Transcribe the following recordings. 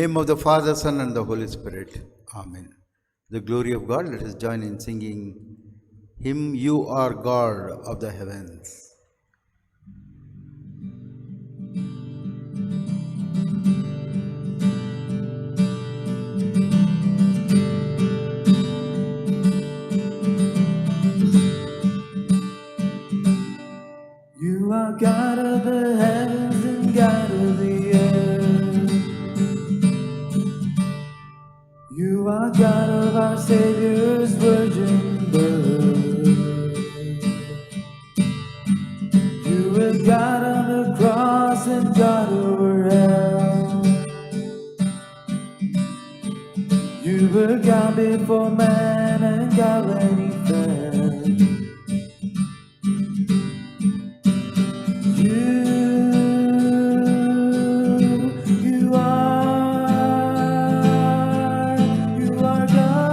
name of the Father, Son, and the Holy Spirit. Amen. The glory of God, let us join in singing Hymn, You Are God of the Heavens. You are God of the heavens and God of the earth. You are God of our Savior's virgin birth. You were God on the cross and God over hell. You were God before man and God when he fell. You are God.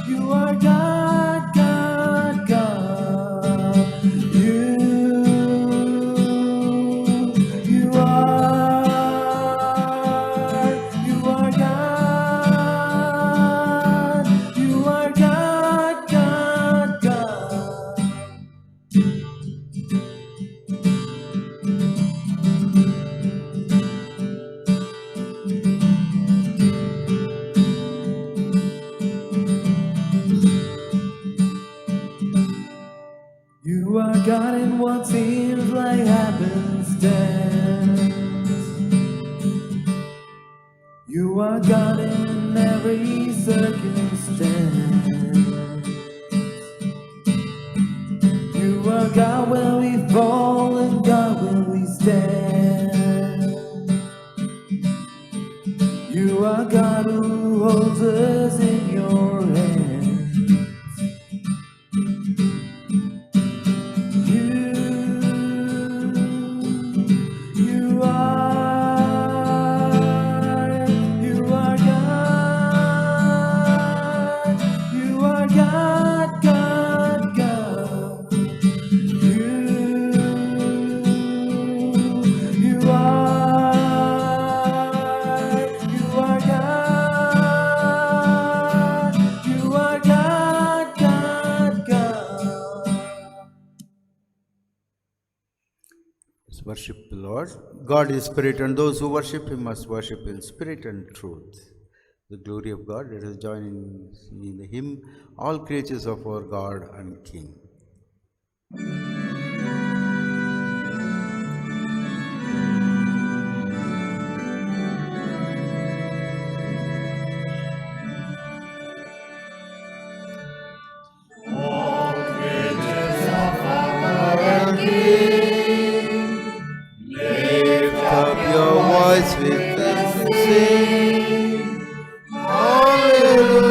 You are God, God, God. You are God. You are God, God, God. You are God in what seems like happenstance. You are God in every circumstance. You are God when we fall and God when we stand. You are God who holds us in your hand. You are God. You are God, God, God. You are God. You are God, God, God. Let's worship the Lord. God is spirit, and those who worship Him must worship in spirit and truth. The glory of God, let us join in singing the hymn, All Creatures of our God and King. Lift up your voice with us and sing. Hallelujah,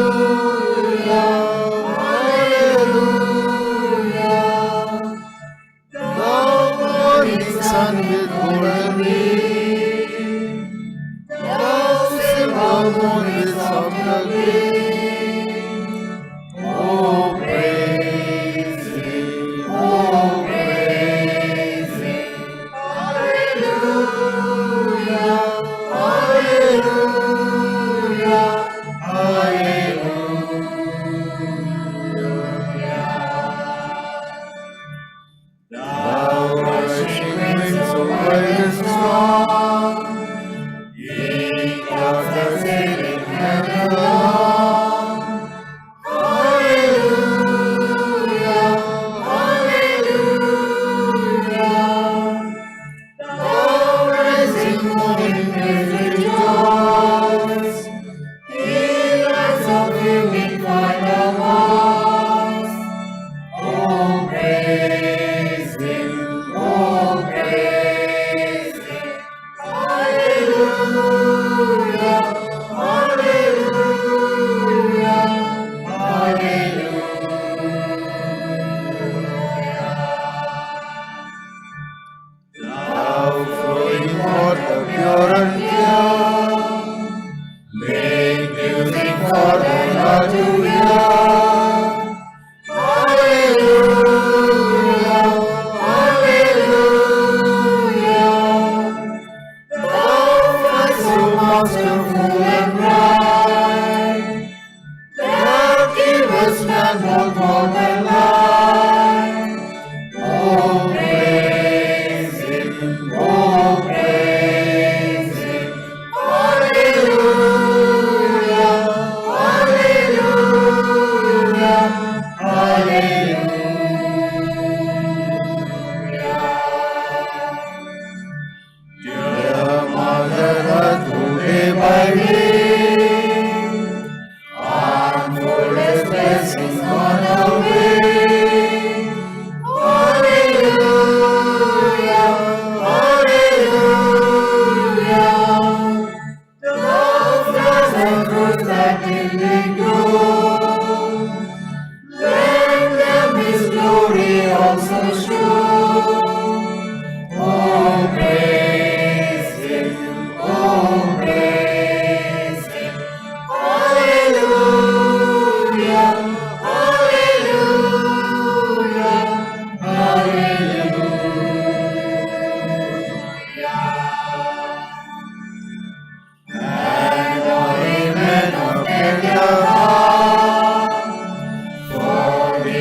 hallelujah.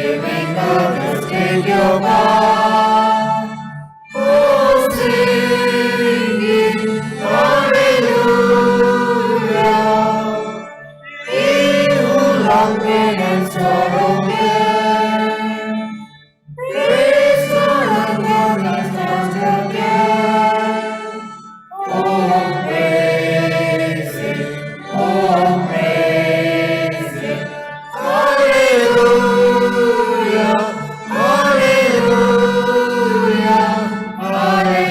hearing others take your part. Oh, singing hallelujah. He who long pain and sorrow bear, praise God and God has touched your care. Oh, praise Him, oh, praise Him. Hallelujah, hallelujah, hallelujah.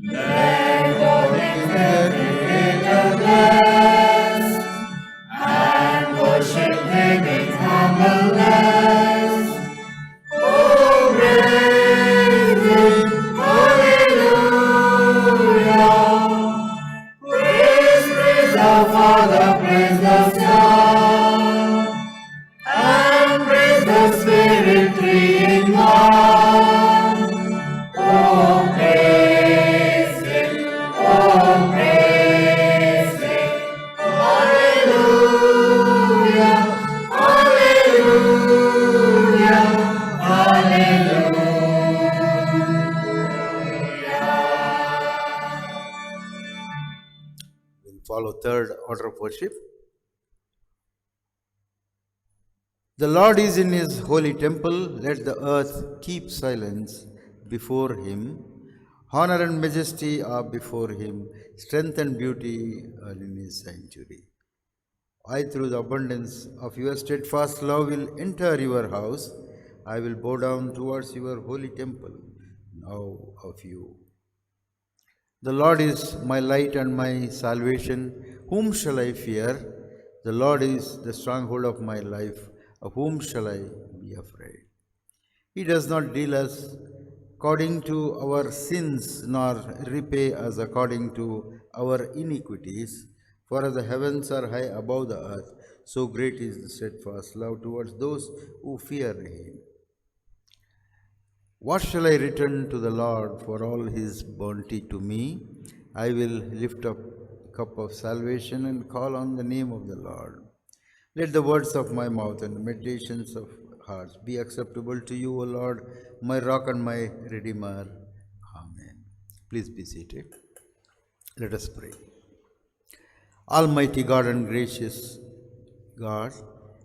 Let all things that Creator bless, and worship Him in humbleness. Oh, praise Him, hallelujah. Praise, praise the Father, praise the Son, and praise the Spirit, three in one. Oh, praise Him, oh, praise Him. Hallelujah, hallelujah, hallelujah. We'll follow third order of worship. The Lord is in his holy temple. Let the earth keep silence before him. Honor and majesty are before him. Strength and beauty are in his sanctuary. I, through the abundance of your steadfast love, will enter your house. I will bow down towards your holy temple. Now of you. The Lord is my light and my salvation. Whom shall I fear? The Lord is the stronghold of my life. Of whom shall I be afraid? He does not deal us according to our sins, nor repay us according to our iniquities. For as the heavens are high above the earth, so great is the steadfast love towards those who fear him. What shall I return to the Lord for all his bounty to me? I will lift up a cup of salvation and call on the name of the Lord. Let the words of my mouth and the meditations of hearts be acceptable to you, O Lord, my rock and my redeemer. Amen. Please be seated. Let us pray. Almighty God and gracious God,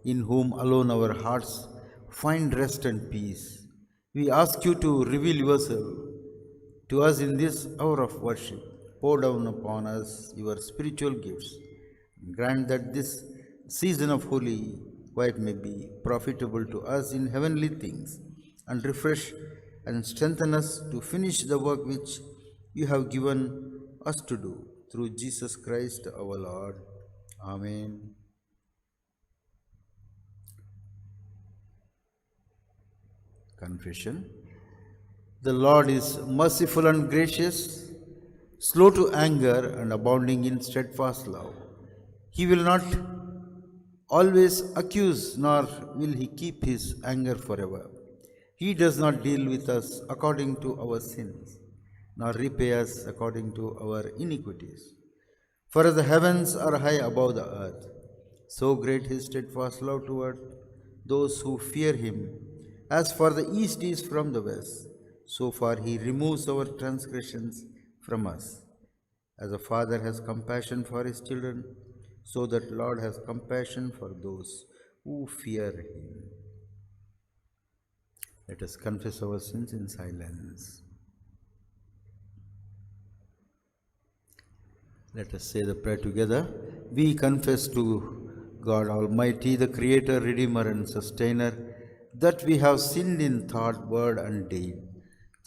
in whom alone our hearts find rest and peace, we ask you to reveal yourself to us in this hour of worship. Pour down upon us your spiritual gifts. Grant that this season of holy quiet may be profitable to us in heavenly things, and refresh and strengthen us to finish the work which you have given us to do. Through Jesus Christ our Lord. Amen. Confession. The Lord is merciful and gracious, slow to anger and abounding in steadfast love. He will not always accuse, nor will he keep his anger forever. He does not deal with us according to our sins, nor repay us according to our iniquities. For as the heavens are high above the earth, so great his steadfast love toward those who fear him. As far the east is from the west, so far he removes our transgressions from us. As a father has compassion for his children, so that Lord has compassion for those who fear him. Let us confess our sins in silence. Let us say the prayer together. We confess to God Almighty, the Creator, Redeemer, and Sustainer, that we have sinned in thought, word, and deed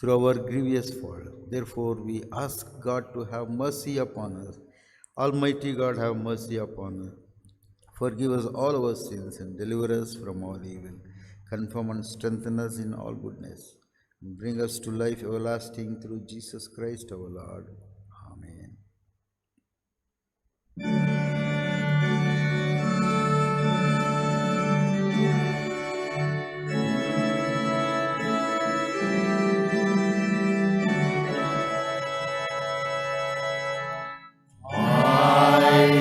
through our grievous fault. Therefore, we ask God to have mercy upon us. Almighty God, have mercy upon us. Forgive us all our sins and deliver us from all evil. Confirm and strengthen us in all goodness. And bring us to life everlasting through Jesus Christ our Lord. Amen. I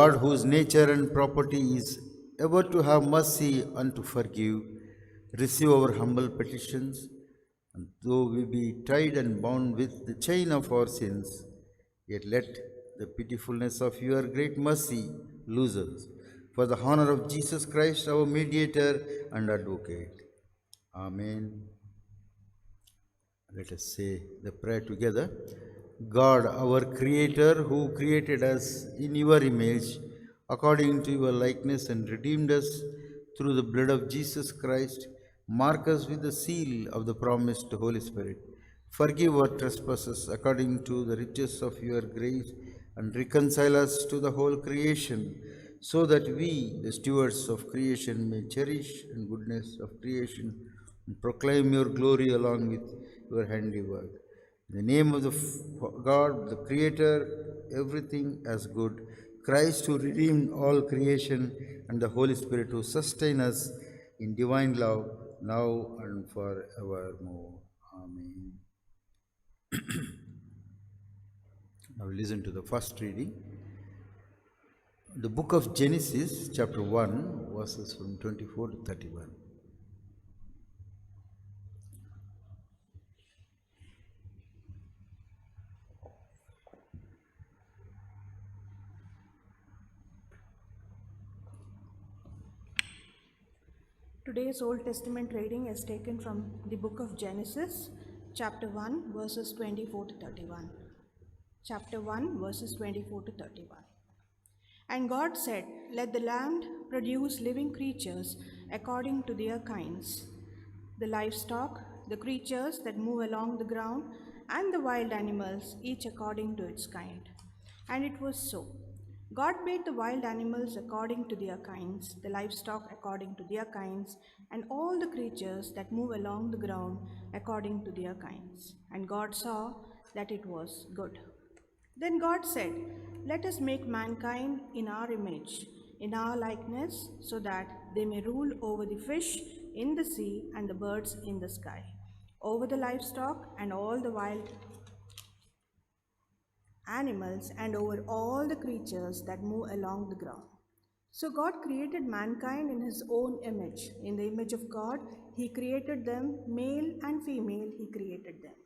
God, whose nature and property is ever to have mercy and to forgive, receive our humble petitions, and though we be tied and bound with the chain of our sins, yet let the pitifulness of your great mercy loose us, for the honor of Jesus Christ, our mediator and advocate. Amen. Let us say the prayer together. God, our Creator, who created us in your image, according to your likeness, and redeemed us through the blood of Jesus Christ, mark us with the seal of the promised Holy Spirit. Forgive our trespasses according to the riches of your grace, and reconcile us to the whole creation, so that we, the stewards of creation, may cherish the goodness of creation and proclaim your glory along with your handiwork. In the name of the God, the Creator, everything as good, Christ who redeemed all creation, and the Holy Spirit who sustain us in divine love, now and forevermore. Amen. Now listen to the first reading. The book of Genesis, chapter 1, verses from 24 to 31. Today's Old Testament reading is taken from the book of Genesis, chapter 1, verses 24 to 31. Chapter 1, verses 24 to 31. And God said, "Let the land produce living creatures according to their kinds, the livestock, the creatures that move along the ground, and the wild animals, each according to its kind." And it was so. God made the wild animals according to their kinds, the livestock according to their kinds, and all the creatures that move along the ground according to their kinds. And God saw that it was good. Then God said, "Let us make mankind in our image, in our likeness, so that they may rule over the fish in the sea and the birds in the sky, over the livestock and all the wild animals, and over all the creatures that move along the ground." So God created mankind in his own image. In the image of God, he created them, male and female, he created them.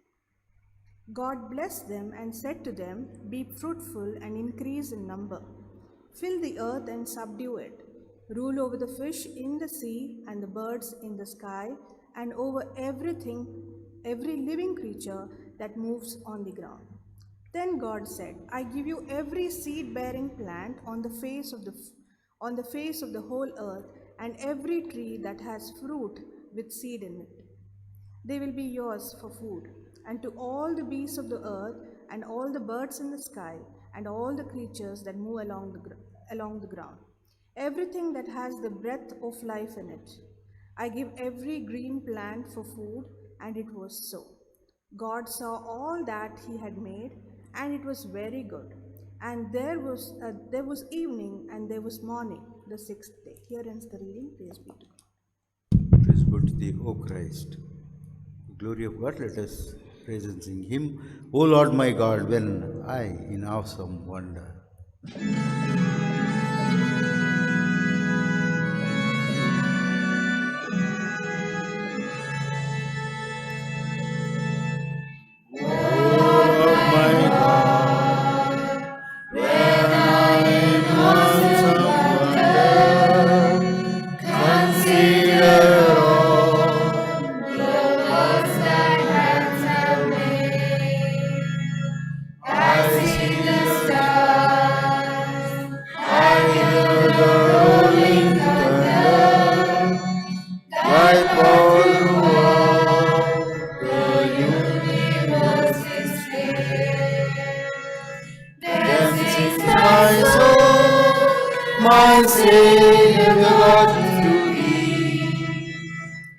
God blessed them and said to them, "Be fruitful and increase in number. Fill the earth and subdue it. Rule over the fish in the sea and the birds in the sky, and over everything, every living creature that moves on the ground." Then God said, "I give you every seed-bearing plant on the face of the whole earth, and every tree that has fruit with seed in it. They will be yours for food. And to all the beasts of the earth, and all the birds in the sky, and all the creatures that move along the ground, everything that has the breath of life in it, I give every green plant for food." And it was so. God saw all that he had made, and it was very good. And there was evening, and there was morning, the sixth day. Here ends the reading. Praise be to God. Praise be to thee, O Christ. The glory of God, let us praise and sing hymn, "O Lord my God, when I in awesome wonder." My Savior God, to thee,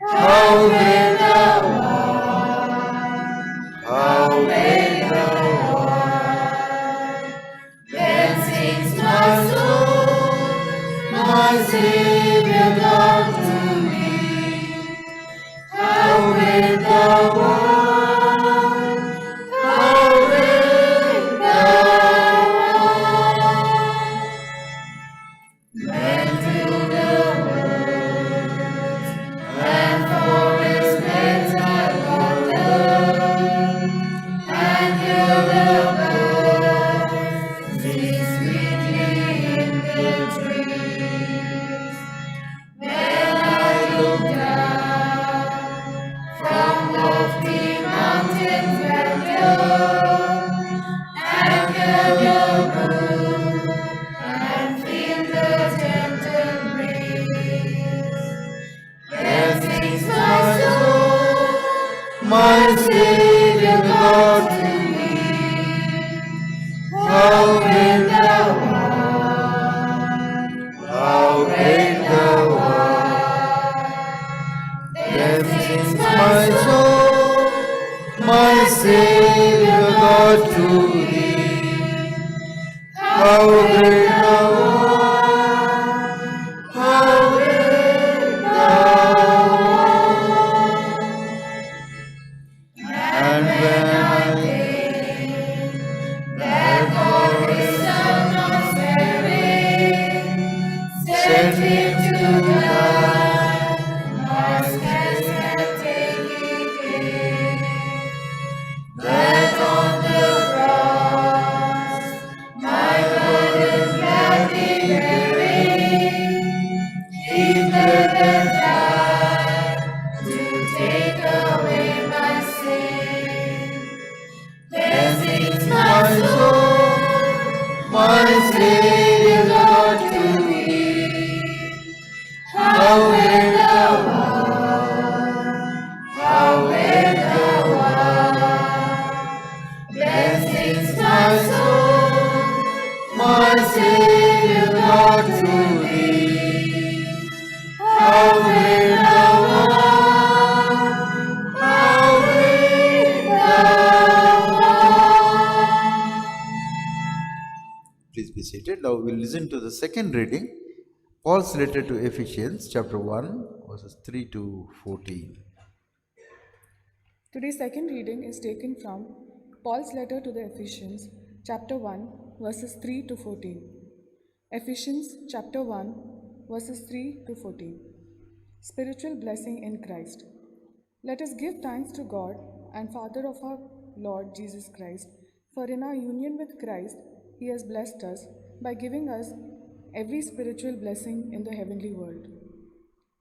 how great thou art, how great thou art. Then sings my soul, my Savior God, to thee, how great thou art, how great thou art. Savior God to thee. How great thou art, how great thou art. And when I think that God is Son of Mary, sent him to die, my sins have taken care, that on the cross my burden gladly bearing, he bled and died to take away my sin. Then sings my soul, my Savior God to thee. How great thou art, how great thou art. Then sings my soul, my Savior God to thee. How great thou art, how great thou art. Please be seated. Now we'll listen to the second reading, Paul's letter to Ephesians, chapter 1, verses 3 to 14. Today's second reading is taken from Paul's letter to the Ephesians, chapter 1, verses 3 to 14. Ephesians, chapter 1, verses 3 to 14. Spiritual blessing in Christ. Let us give thanks to God and Father of our Lord Jesus Christ, for in our union with Christ, He has blessed us by giving us every spiritual blessing in the heavenly world.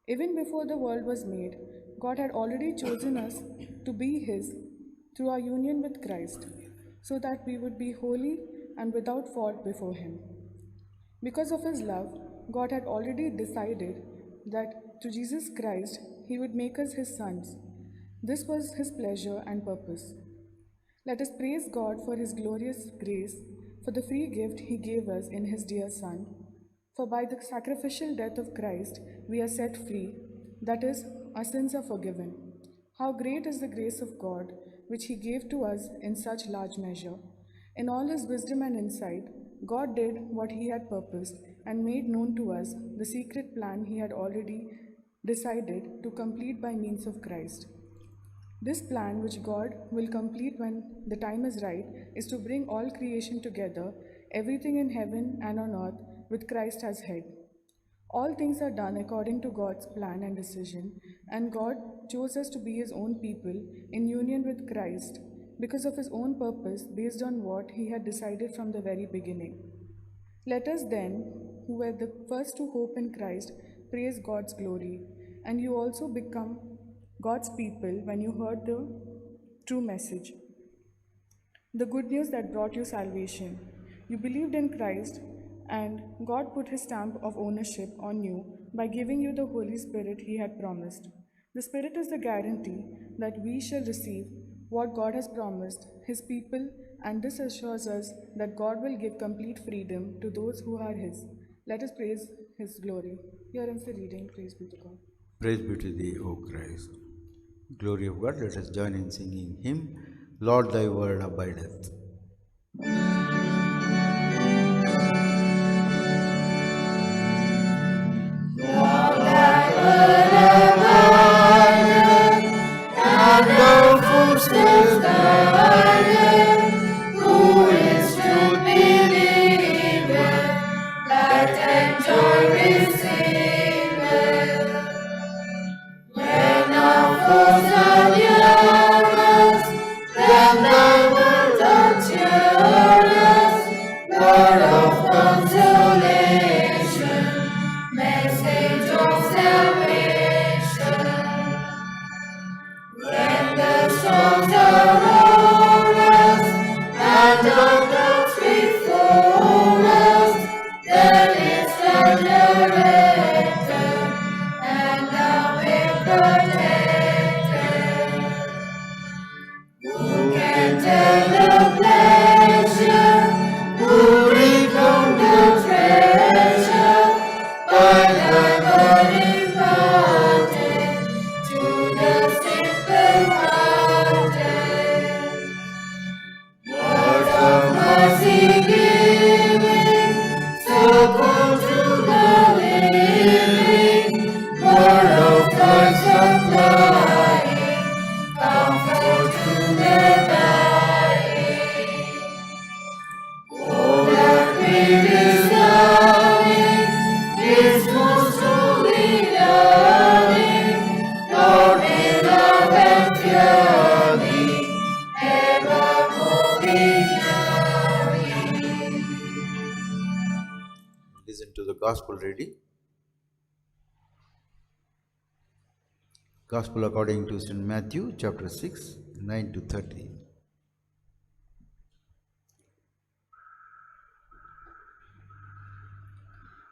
Even before the world was made, God had already chosen us to be His through our union with Christ, so that we would be holy and without fault before Him. Because of His love, God had already decided that through Jesus Christ, He would make us His sons. This was His pleasure and purpose. Let us praise God for His glorious grace, for the free gift He gave us in His dear Son. For by the sacrificial death of Christ, we are set free, that is, our sins are forgiven. How great is the grace of God, which He gave to us in such large measure. In all His wisdom and insight, God did what He had purposed and made known to us the secret plan He had already decided to complete by means of Christ. This plan, which God will complete when the time is right, is to bring all creation together, everything in heaven and on earth, with Christ as head. All things are done according to God's plan and decision, and God chose us to be His own people in union with Christ because of His own purpose based on what He had decided from the very beginning. Let us then, who were the first to hope in Christ, praise God's glory, and you also become God's people when you heard the true message, the good news that brought you salvation. You believed in Christ, and God put His stamp of ownership on you by giving you the Holy Spirit He had promised. The Spirit is the guarantee that we shall receive what God has promised His people, and this assures us that God will give complete freedom to those who are His. Let us praise His glory. Here ends the reading. Praise be to God. Praise be to thee, O Christ. Glory of God, let us join in singing hymn, Lord, thy word abideth. And thou footsteps guided, who is truth believer, that enjoy receiver. When our foes are near us, then thy word Listen to the gospel reading. Gospel according to St. Matthew, chapter 6, 9 to 30.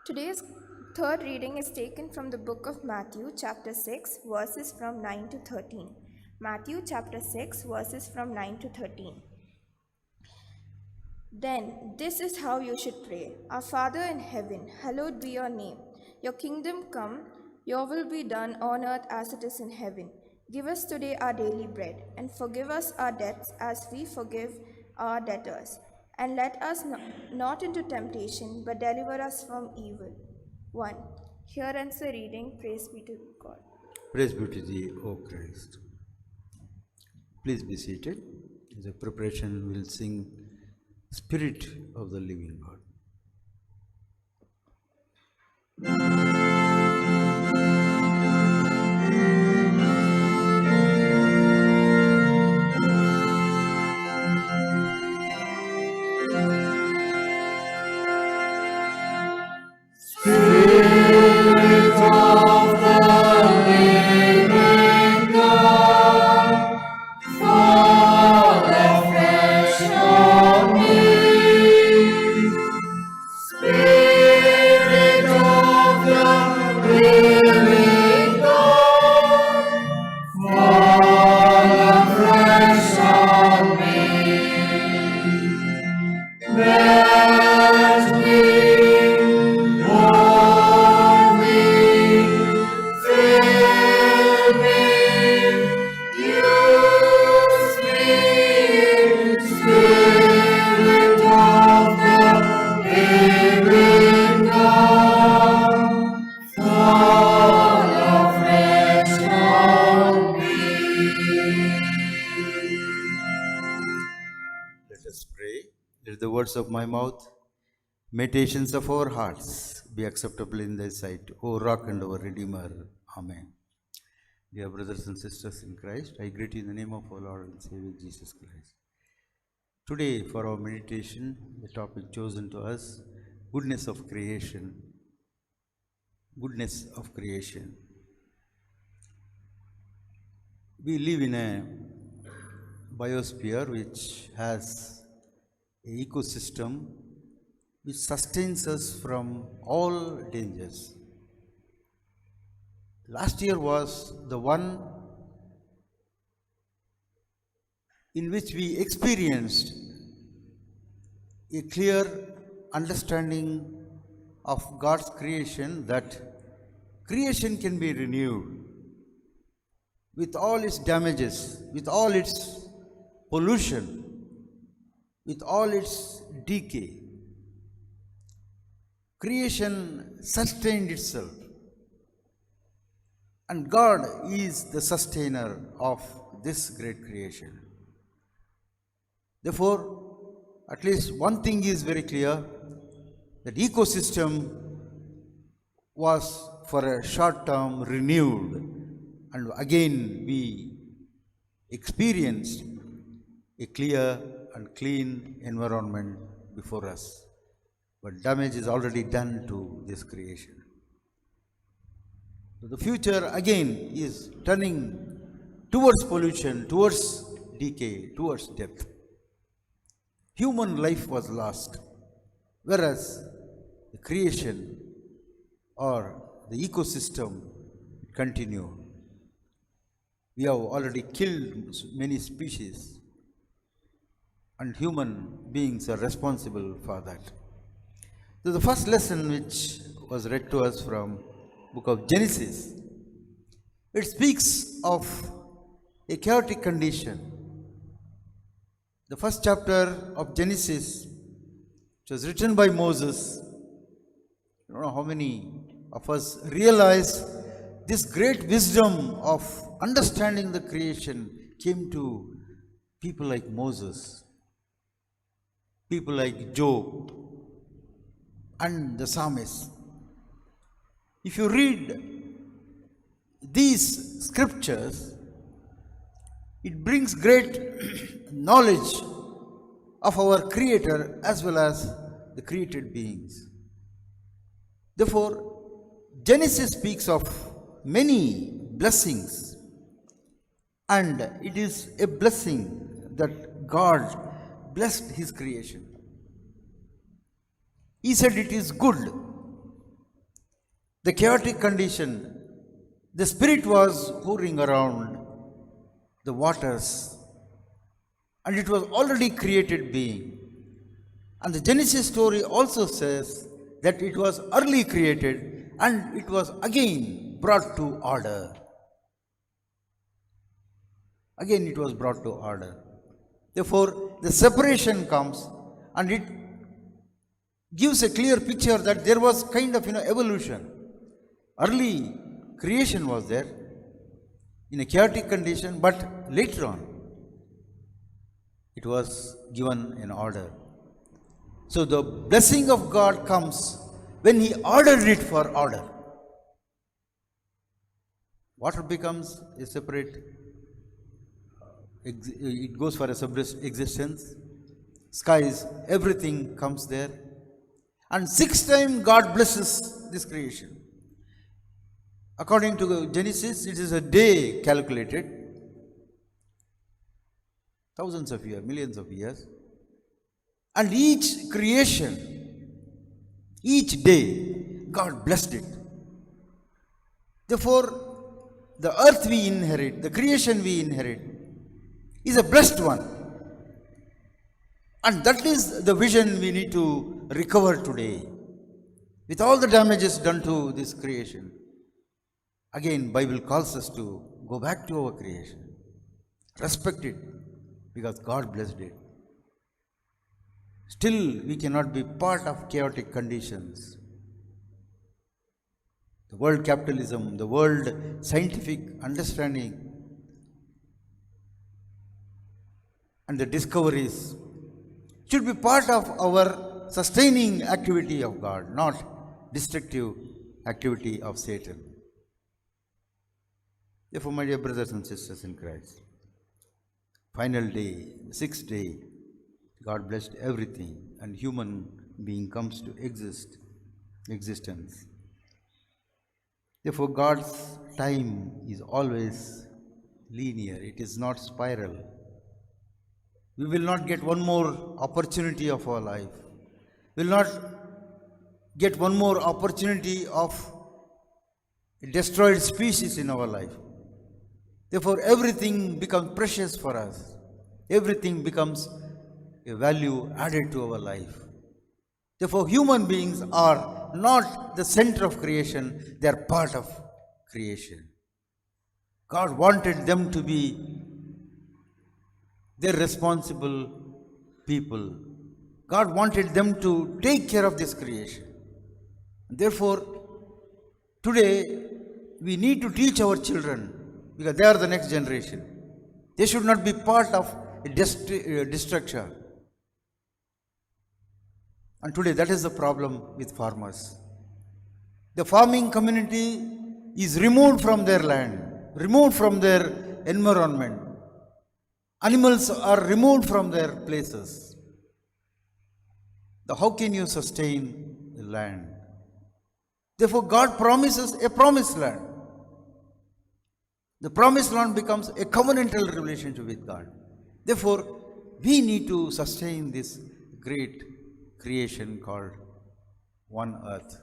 Today's third reading is taken from the book of Matthew, chapter 6, verses from 9 to 13. Matthew, chapter 6, verses from 9 to 13. Then, this is how you should pray. Our Father in heaven, hallowed be your name. Your kingdom come, your will be done on earth as it is in heaven. Give us today our daily bread, and forgive us our debts as we forgive our debtors. And let us not into temptation, but deliver us from evil. 1. Here ends the reading. Praise be to God. Praise be to thee, O Christ. Please be seated. As a preparation, we'll sing Spirit of the Living God. Let us pray. Let the words of my mouth, meditations of our hearts be acceptable in thy sight, O Rock and our Redeemer. Amen. Dear brothers and sisters in Christ, I greet you in the name of our Lord and Savior Jesus Christ. Today, for our meditation, the topic chosen to us, goodness of creation. Goodness of creation. We live in a biosphere which has an ecosystem which sustains us from all dangers. Last year was the one in which we experienced a clear understanding of God's creation, that creation can be renewed with all its damages, with all its pollution, with all its decay. Creation sustained itself, and God is the sustainer of this great creation. Therefore, at least one thing is very clear, that ecosystem was for a short term renewed, and again we experienced a clear and clean environment before us. But damage is already done to this creation. So the future again is turning towards pollution, towards decay, towards death. Human life was lost, whereas the creation or the ecosystem continued. We have already killed many species, and human beings are responsible for that. So the first lesson which was read to us from book of Genesis, it speaks of a chaotic condition. The first chapter of Genesis, which was written by Moses, I don't know how many of us realize this great wisdom of understanding the creation came to people like Moses, people like Job, and the psalmist. If you read these scriptures, it brings great knowledge of our Creator as well as the created beings. Therefore, Genesis speaks of many blessings, and it is a blessing that God blessed His creation. He said it is good. The chaotic condition, the Spirit was hovering around the waters, and it was already created being. And the Genesis story also says that it was early created and it was again brought to order. Again it was brought to order. Therefore, the separation comes, and it gives a clear picture that there was kind of evolution. Early creation was there in a chaotic condition, but later on it was given in order. So the blessing of God comes when He ordered it for order. Water becomes a separate, it goes for a separate existence. Skies, everything comes there. And sixth time God blesses this creation. According to Genesis, it is a day calculated, thousands of years, millions of years. And each creation, each day, God blessed it. Therefore, the earth we inherit, the creation we inherit, is a blessed one. And that is the vision we need to recover today. With all the damages done to this creation, again, Bible calls us to go back to our creation, respect it, because God blessed it. Still, we cannot be part of chaotic conditions. The world capitalism, the world scientific understanding, and the discoveries should be part of our sustaining activity of God, not destructive activity of Satan. Therefore, my dear brothers and sisters in Christ, final day, the sixth day, God blessed everything, and human being comes to existence. Therefore, God's time is always linear, it is not spiral. We will not get one more opportunity of our life. We will not get one more opportunity of a destroyed species in our life. Therefore, everything becomes precious for us. Everything becomes a value added to our life. Therefore, human beings are not the center of creation, they are part of creation. God wanted them to be their responsible people. God wanted them to take care of this creation. Therefore, today we need to teach our children, because they are the next generation. They should not be part of a destruction. And today that is the problem with farmers. The farming community is removed from their land, removed from their environment. Animals are removed from their places. How can you sustain the land? Therefore, God promises a promised land. The promised land becomes a covenantal relationship with God. Therefore, we need to sustain this great creation called one earth.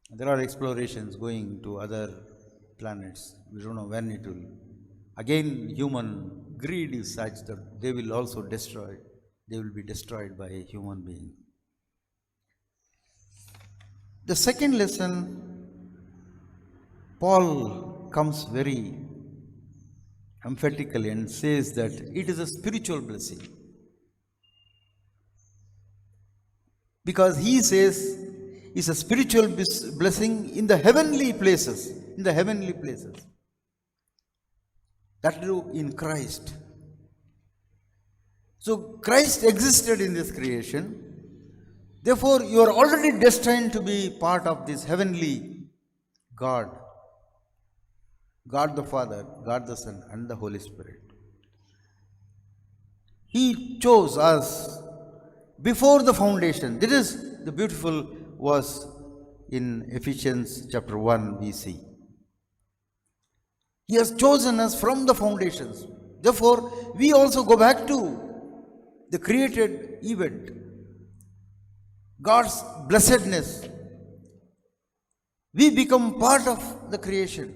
There are explorations going to other planets. We don't know when it will. Again, human greed is such that they will also destroy. They will be destroyed by a human being. The second lesson, Paul comes very emphatically and says that it is a spiritual blessing. Because he says it's a spiritual blessing in the heavenly places. In the heavenly places. That too in Christ. So Christ existed in this creation. Therefore, you are already destined to be part of this heavenly God. God the Father, God the Son, and the Holy Spirit. He chose us before the foundation. This is the beautiful verse in Ephesians chapter 1 we see. He has chosen us from the foundations. Therefore, we also go back to the created event, God's blessedness. We become part of the creation.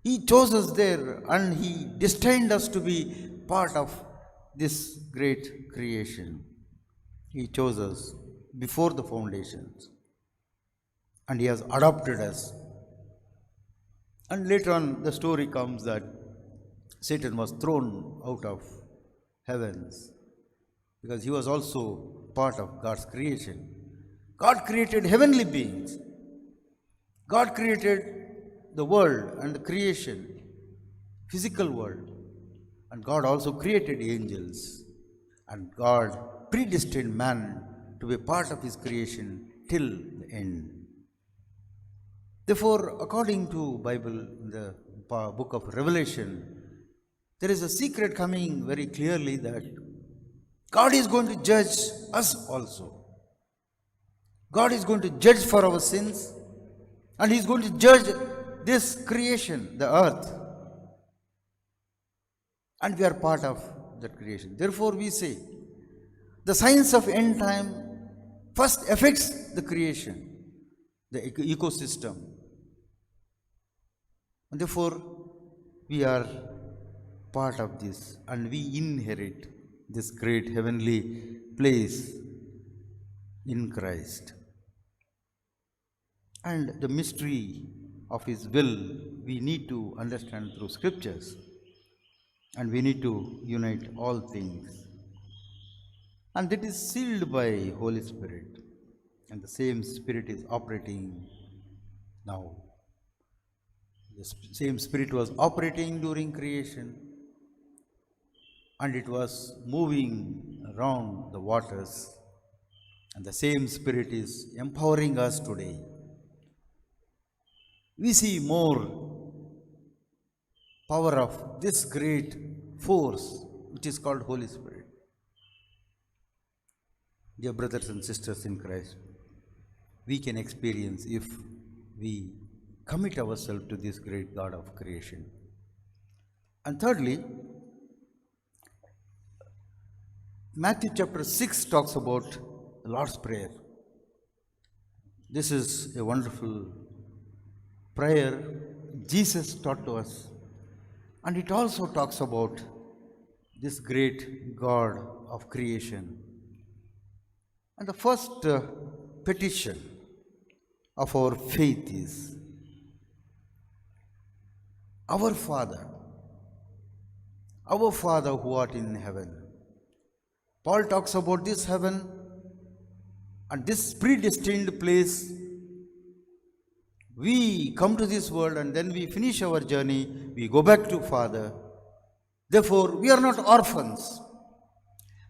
He chose us there and He destined us to be part of this great creation. He chose us before the foundations and He has adopted us. And later on, the story comes that Satan was thrown out of heavens because he was also part of God's creation. God created heavenly beings. God created the world and the creation, physical world. And God also created angels. And God predestined man to be part of His creation till the end. Therefore, according to Bible, in the book of Revelation, there is a secret coming very clearly that God is going to judge us also. God is going to judge for our sins and He is going to judge this creation, the earth. And we are part of that creation. Therefore, we say the science of end time first affects the creation, the ecosystem. And therefore, we are part of this and we inherit this great heavenly place in Christ. And the mystery of His will we need to understand through scriptures, and we need to unite all things. And that is sealed by Holy Spirit, and the same Spirit is operating now. The same Spirit was operating during creation, and it was moving around the waters, and the same Spirit is empowering us today. We see more power of this great force which is called Holy Spirit. Dear brothers and sisters in Christ, we can experience if we commit ourselves to this great God of creation. And thirdly, Matthew chapter 6 talks about the Lord's Prayer. This is a wonderful prayer Jesus taught to us, and it also talks about this great God of creation. And the first petition of our faith is, Our Father who art in heaven. Paul talks about this heaven and this predestined place. We come to this world and then we finish our journey, we go back to Father. Therefore, we are not orphans.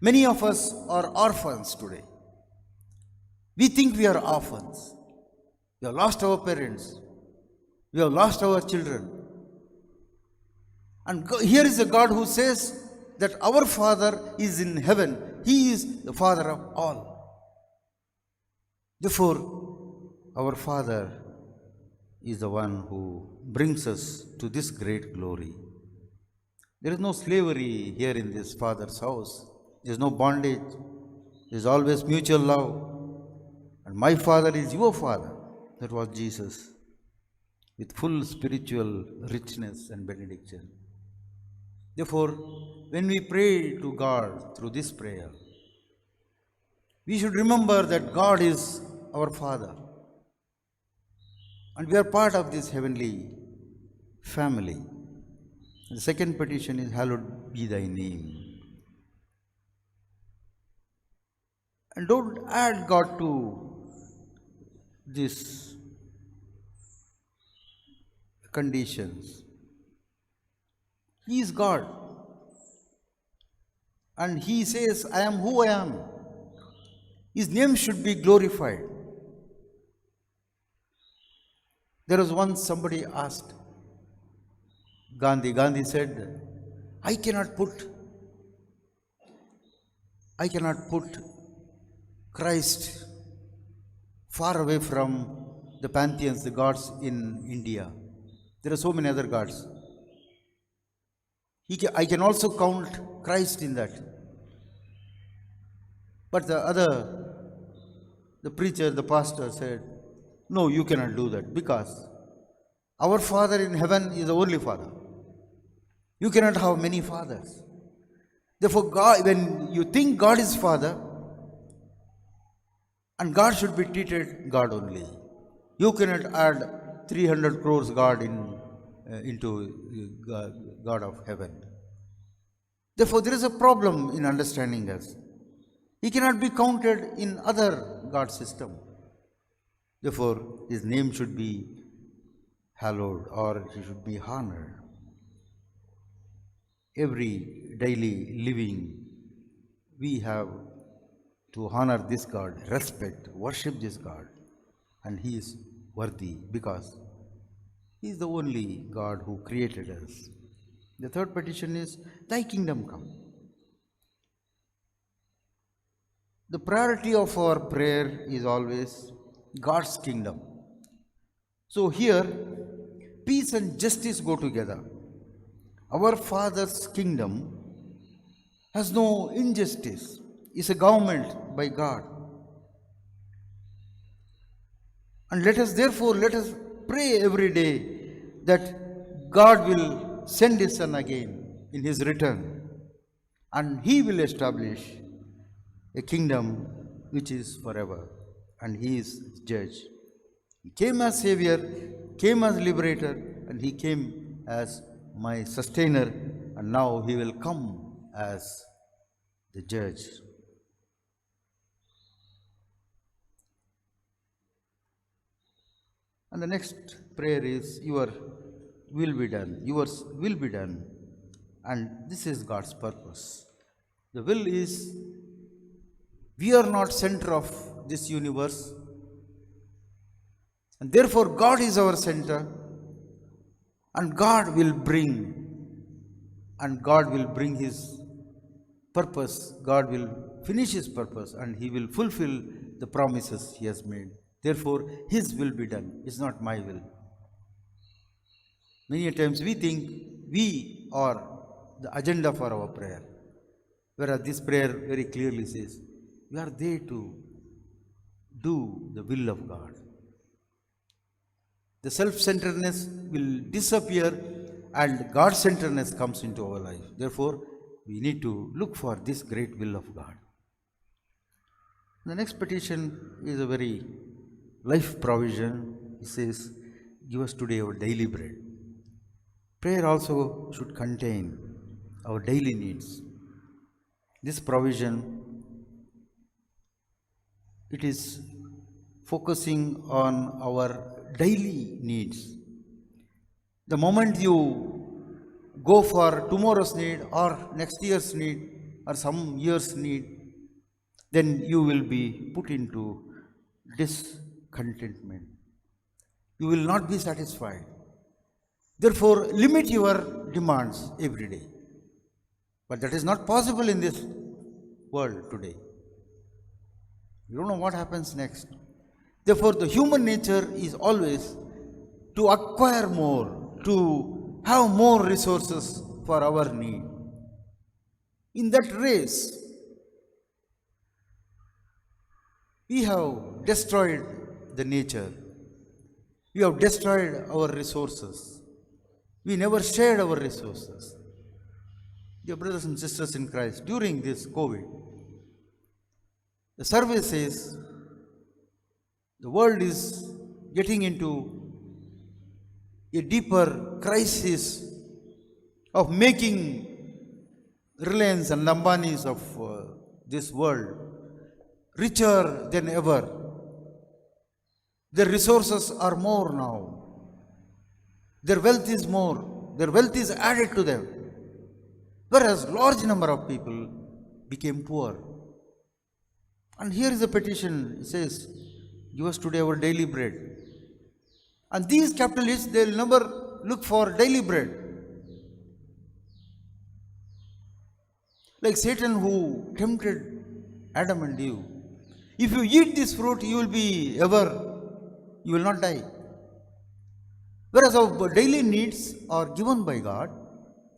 Many of us are orphans today. We think we are orphans. We have lost our parents. We have lost our children. And here is a God who says that our Father is in heaven. He is the Father of all. Therefore, our Father is the one who brings us to this great glory. There is no slavery here in this Father's house. There is no bondage. There is always mutual love. And my Father is your Father. That was Jesus, with full spiritual richness and benediction. Therefore, when we pray to God through this prayer, we should remember that God is our Father. And we are part of this heavenly family. The second petition is, Hallowed be thy name. And don't add God to these conditions. He is God. And He says, I am who I am. His name should be glorified. There was once somebody asked Gandhi said, I cannot put Christ far away from the pantheons, the gods in India. There are so many other gods. I can also count Christ in that. But the preacher, the pastor said, no, you cannot do that because our Father in heaven is the only Father. You cannot have many fathers. Therefore, God, when you think God is Father, and God should be treated God only. You cannot add 300 crores God into God of heaven. Therefore, there is a problem in understanding us. He cannot be counted in other God system. Therefore, his name should be hallowed or he should be honored. Every daily living, we have to honor this God, respect, worship this God, and he is worthy because he is the only God who created us. The third petition is, thy kingdom come. The priority of our prayer is always God's kingdom. So here, peace and justice go together. Our Father's kingdom has no injustice. It's a government by God. And let us pray every day that God will send his Son again in his return, and he will establish a kingdom which is forever, and he is judge. He came as Savior, came as liberator, and he came as my sustainer, and now he will come as the judge. And the next prayer is, your will be done, yours will be done. And this is God's purpose. The will is, we are not center of this universe, and therefore God is our center, and God will bring his purpose. God will finish his purpose, and he will fulfill the promises he has made. Therefore, his will be done. It's not my will. Many times we think we are the agenda for our prayer, whereas this prayer very clearly says, we are there to do the will of God. The self-centeredness will disappear and God-centeredness comes into our life. Therefore, we need to look for this great will of God. The next petition is a very life provision. It says, give us today our daily bread. Prayer also should contain our daily needs. This provision, it is focusing on our daily needs. The moment you go for tomorrow's need or next year's need or some year's need, then you will be put into discontentment. You will not be satisfied. Therefore, limit your demands every day. But that is not possible in this world today. You don't know what happens next. Therefore, the human nature is always to acquire more, to have more resources for our need. In that race, we have destroyed the nature. We have destroyed our resources. We never shared our resources. Dear brothers and sisters in Christ, during this COVID, the survey says the world is getting into a deeper crisis of making Reliance and Lambanis of this world richer than ever. Their resources are more now. Their wealth is more. Their wealth is added to them. Whereas large number of people became poor. And here is a petition. It says, give us today our daily bread. And these capitalists, they will never look for daily bread. Like Satan who tempted Adam and Eve. If you eat this fruit, you will not die. Whereas our daily needs are given by God,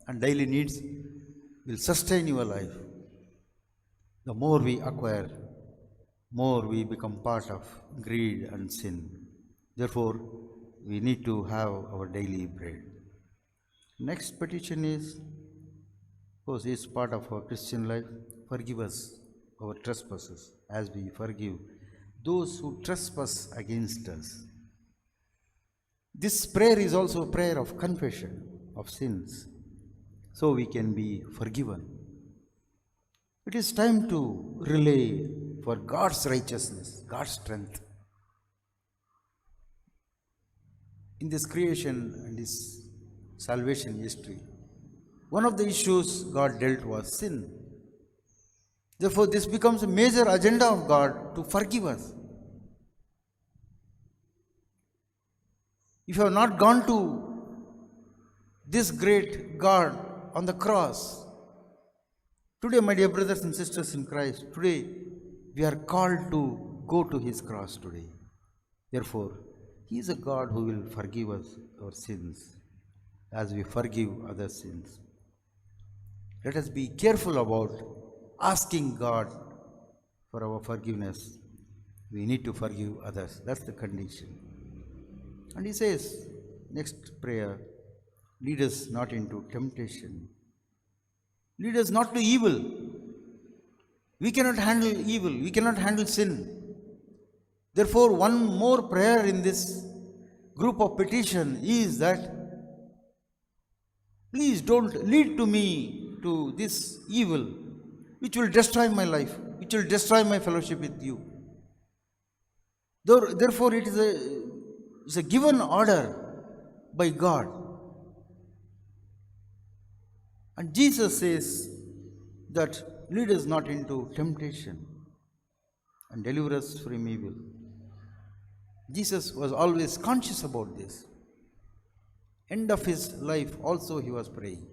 and daily needs will sustain your life. The more we acquire, more we become part of greed and sin. Therefore, we need to have our daily bread. Next petition is, of course, it's part of our Christian life. Forgive us our trespasses as we forgive those who trespass against us. This prayer is also a prayer of confession of sins, so we can be forgiven. It is time to rely for God's righteousness, God's strength. In this creation and this salvation history, one of the issues God dealt was sin. Therefore, this becomes a major agenda of God to forgive us. If you have not gone to this great God on the cross, today, my dear brothers and sisters in Christ, today we are called to go to His cross today. Therefore, He is a God who will forgive us our sins as we forgive others' sins. Let us be careful about asking God for our forgiveness. We need to forgive others. That's the condition. And He says, next prayer, lead us not into temptation. Lead us not to evil. We cannot handle evil. We cannot handle sin. Therefore, one more prayer in this group of petition is that please don't lead to me to this evil which will destroy my life, which will destroy my fellowship with you. Therefore, it is a given order by God. And Jesus says that lead us not into temptation and deliver us from evil. Jesus was always conscious about this. End of His life also He was praying,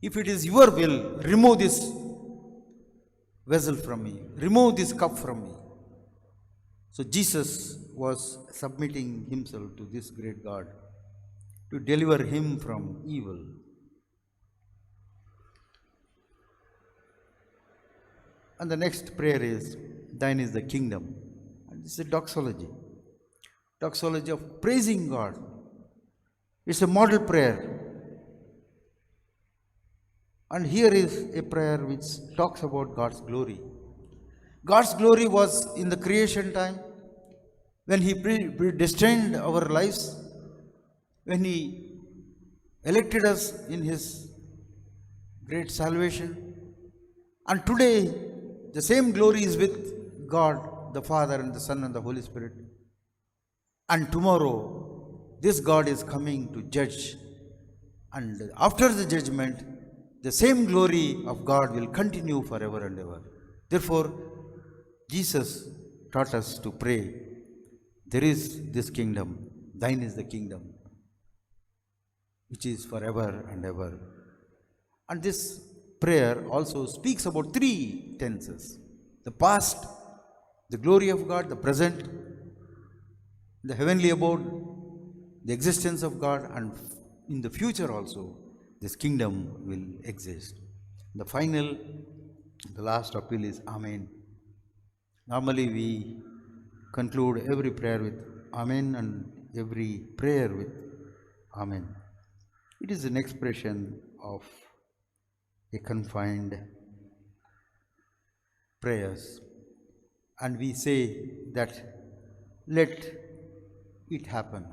if it is your will, remove this vessel from me, remove this cup from me. So Jesus was submitting Himself to this great God to deliver Him from evil. And the next prayer is, thine is the kingdom. And this is a doxology. Doxology of praising God. It's a model prayer. And here is a prayer which talks about God's glory. God's glory was in the creation time, when He predestined our lives, when He elected us in His great salvation. And today, the same glory is with God, the Father and the Son and the Holy Spirit. And tomorrow, this God is coming to judge. And after the judgment, the same glory of God will continue forever and ever. Therefore, Jesus taught us to pray, there is this kingdom, thine is the kingdom, which is forever and ever. And this prayer also speaks about three tenses: the past, the glory of God; the present, the heavenly abode, the existence of God; and in the future also, this kingdom will exist. The last appeal is Amen. Normally we conclude every prayer with Amen and every prayer with Amen. It is an expression of a confined prayers, and we say that let it happen,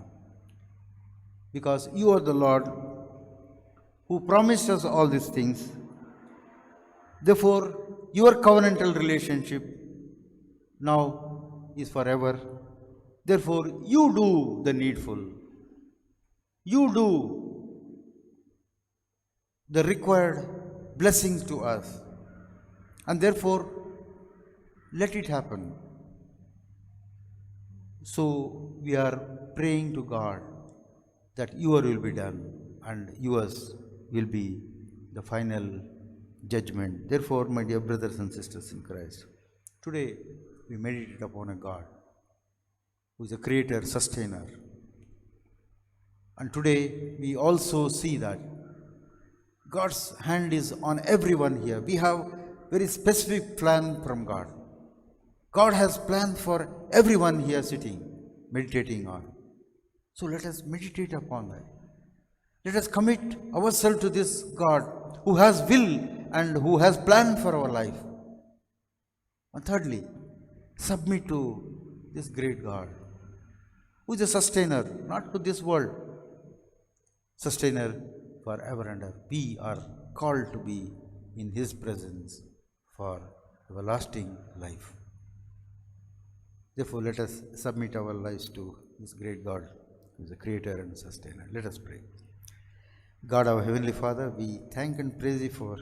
because you are the Lord who promised us all these things. Therefore, your covenantal relationship now is forever. Therefore, you do the needful. You do the required blessings to us. And therefore, let it happen. So we are praying to God that your will be done and yours will be the final judgment. Therefore, my dear brothers and sisters in Christ, today we meditate upon a God who is a creator, sustainer. And today we also see that God's hand is on everyone here. We have very specific plan from God. God has planned for everyone here sitting, meditating on. So let us meditate upon that. Let us commit ourselves to this God who has will and who has planned for our life. And thirdly, submit to this great God who is a sustainer, not to this world, sustainer forever and ever. We are called to be in His presence for everlasting life. Therefore, let us submit our lives to this great God who is a creator and sustainer. Let us pray. God, our Heavenly Father, we thank and praise You for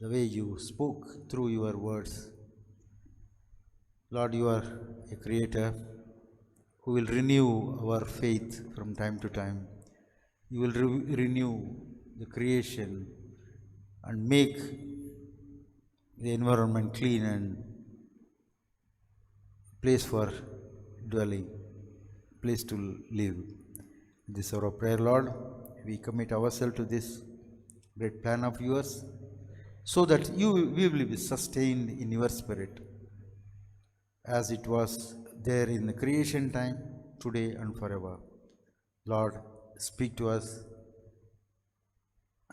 the way You spoke through Your words. Lord, You are a creator who will renew our faith from time to time. You will renew the creation and make the environment clean and place for dwelling, place to live. This is our prayer, Lord. We commit ourselves to this great plan of Yours so that we will be sustained in Your Spirit as it was there in the creation time, today and forever. Lord, speak to us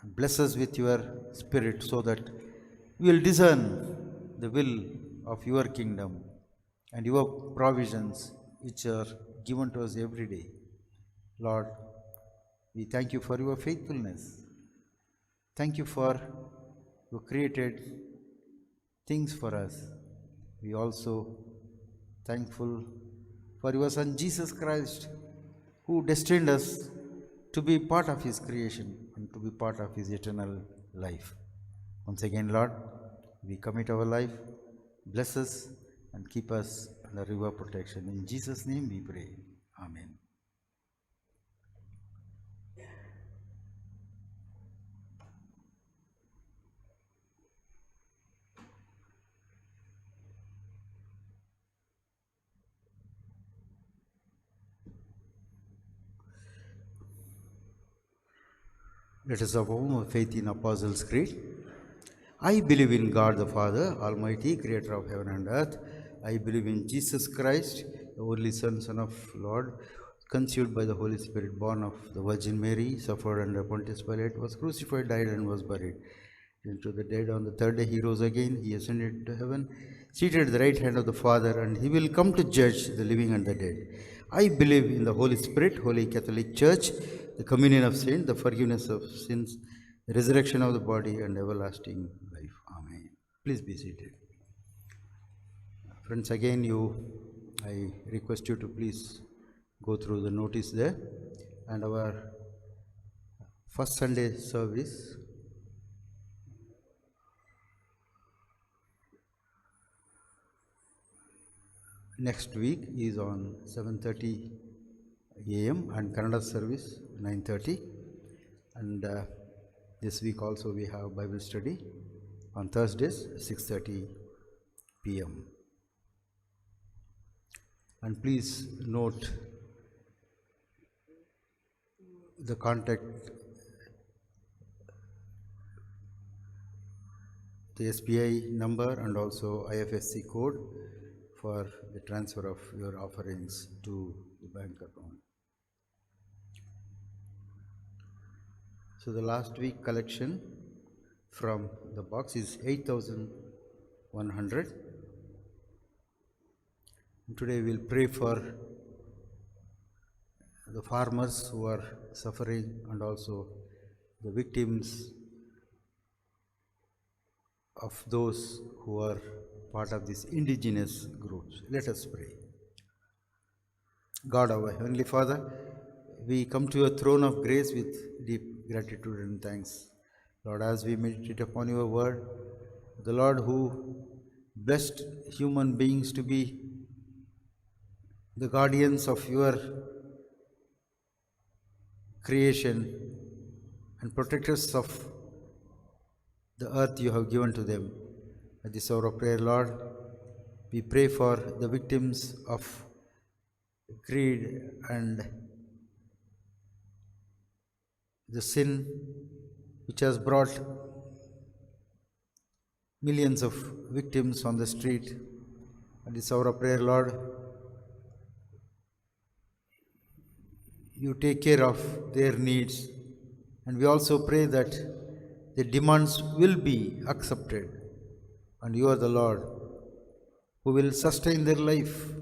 and bless us with Your Spirit so that we will discern the will of Your kingdom and Your provisions which are given to us every day. Lord, we thank You for Your faithfulness. Thank You for You created things for us. We also thankful for Your Son Jesus Christ, who destined us to be part of His creation and to be part of His eternal life. Once again, Lord, we commit our life. Bless us and keep us under Your protection. In Jesus' name we pray. Amen. Let us affirm our faith in Apostles' Creed. I believe in God the Father, Almighty, Creator of heaven and earth. I believe in Jesus Christ, the only Son of Lord, conceived by the Holy Spirit, born of the Virgin Mary, suffered under Pontius Pilate, was crucified, died, and was buried. Into the dead, on the third day He rose again. He ascended to heaven, seated at the right hand of the Father, and He will come to judge the living and the dead. I believe in the Holy Spirit, Holy Catholic Church, the communion of saints, the forgiveness of sins, the resurrection of the body, and everlasting life. Amen. Please be seated. Friends, again I request you to please go through the notice there. And our first Sunday service next week is on 7:30 a.m. and Kannada service 9:30. And this week also we have Bible study on Thursdays 6:30 p.m. And please note the contact, the SBI number and also IFSC code for the transfer of your offerings to the bank account. So the last week collection from the box is 8,100. Today we will pray for the farmers who are suffering and also the victims of those who are part of these indigenous groups. Let us pray. God, our Heavenly Father, we come to Your throne of grace with deep gratitude and thanks. Lord, as we meditate upon Your word, the Lord who blessed human beings to be the guardians of your creation and protectors of the earth you have given to them. At this hour of prayer, Lord, we pray for the victims of greed and the sin which has brought millions of victims on the street. At this hour of prayer, Lord, you take care of their needs, and we also pray that the demands will be accepted, and you are the Lord who will sustain their life,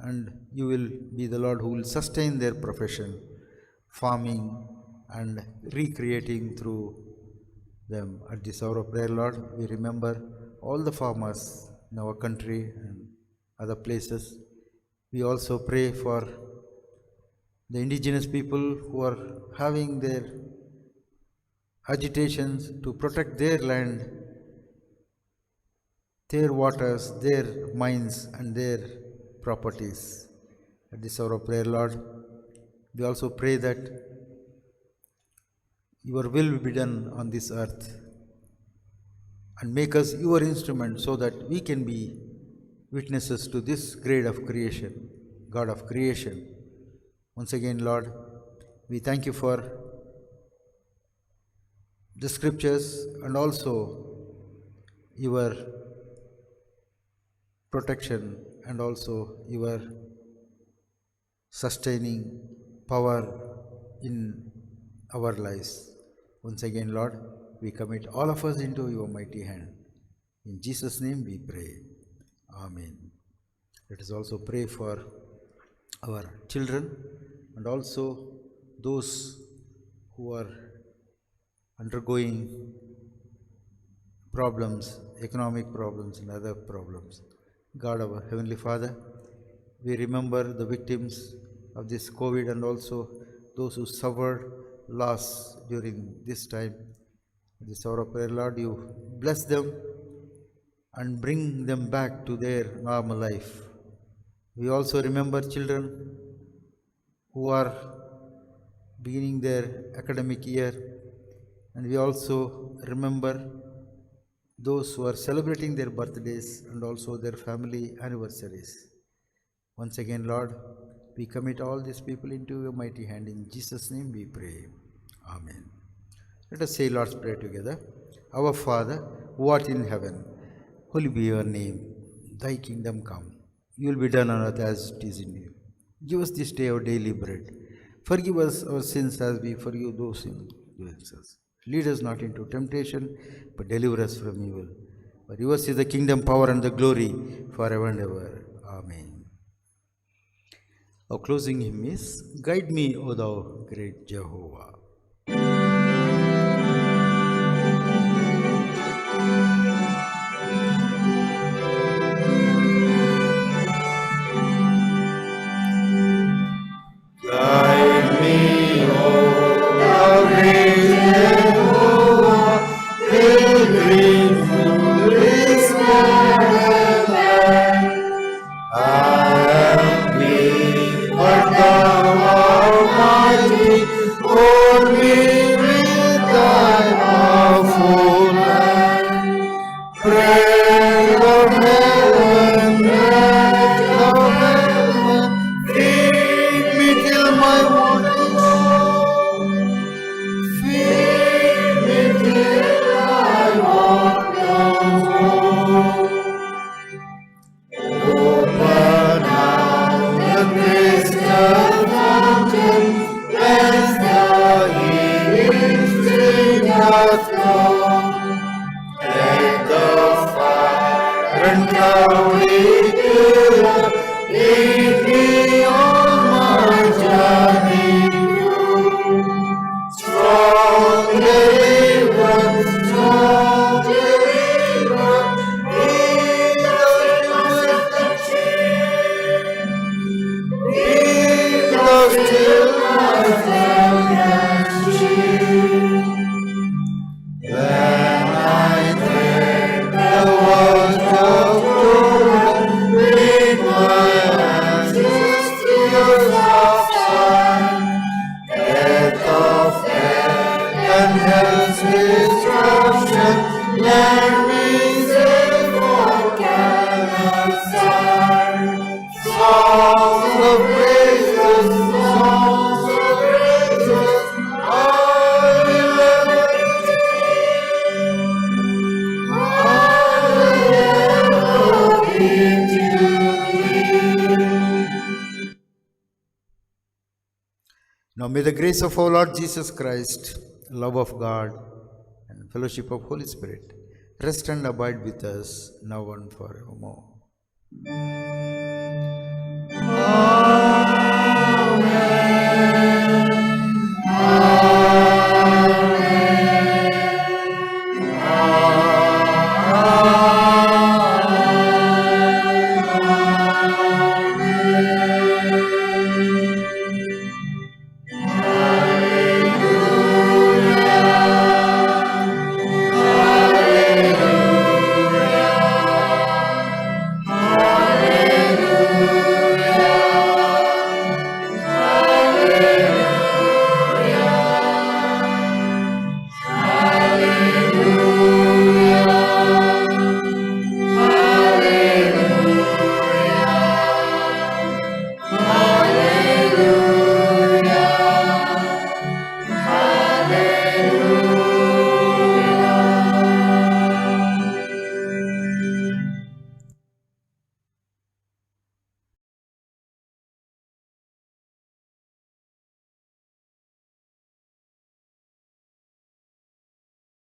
and you will be the Lord who will sustain their profession, farming and recreating through them. At this hour of prayer, Lord, we remember all the farmers in our country and other places. We also pray for the indigenous people who are having their agitations to protect their land, their waters, their mines and their properties. At this hour of prayer, Lord, we also pray that your will be done on this earth, and make us your instrument so that we can be witnesses to this grade of creation, God of creation. Once again, Lord, we thank you for the scriptures and also your protection and also your sustaining power in our lives. Once again, Lord, we commit all of us into your mighty hand. In Jesus' name we pray. Amen. Let us also pray for our children and also those who are undergoing problems, economic problems and other problems. God, our Heavenly Father, we remember the victims of this COVID and also those who suffered loss during this time. This hour of prayer, Lord, you bless them and bring them back to their normal life. We also remember children who are beginning their academic year, and we also remember those who are celebrating their birthdays and also their family anniversaries. Once again, Lord, we commit all these people into your mighty hand. In Jesus' name we pray. Amen. Let us say Lord's Prayer together. Our Father, who art in heaven, hallowed be your name. Thy kingdom come. Your will be done on earth as it is in heaven. Give us this day our daily bread. Forgive us our sins as we forgive those who against us. Lead us not into temptation, but deliver us from evil. For yours is the kingdom, power, and the glory forever and ever. Amen. Our closing hymn is Guide Me, O Thou Great Jehovah. Guide me, O thou great Jehovah, pilgrim through this barren land. I am weak, but thou Almighty, hold me with thy powerful hand. Bread of heaven, bread of heaven, feed me till my want is gone. Feed me till I want no more. Open now the crystal fountain, whence the healing stream doth flow. Let the fire and cloudy pillar lead me on my journey through. Strong deliverance, be the strength be the still myself and shield. When I tread the world of Jordan with my hands Now may the grace of our Lord Jesus Christ, love of God, and fellowship of Holy Spirit rest and abide with us now and forevermore.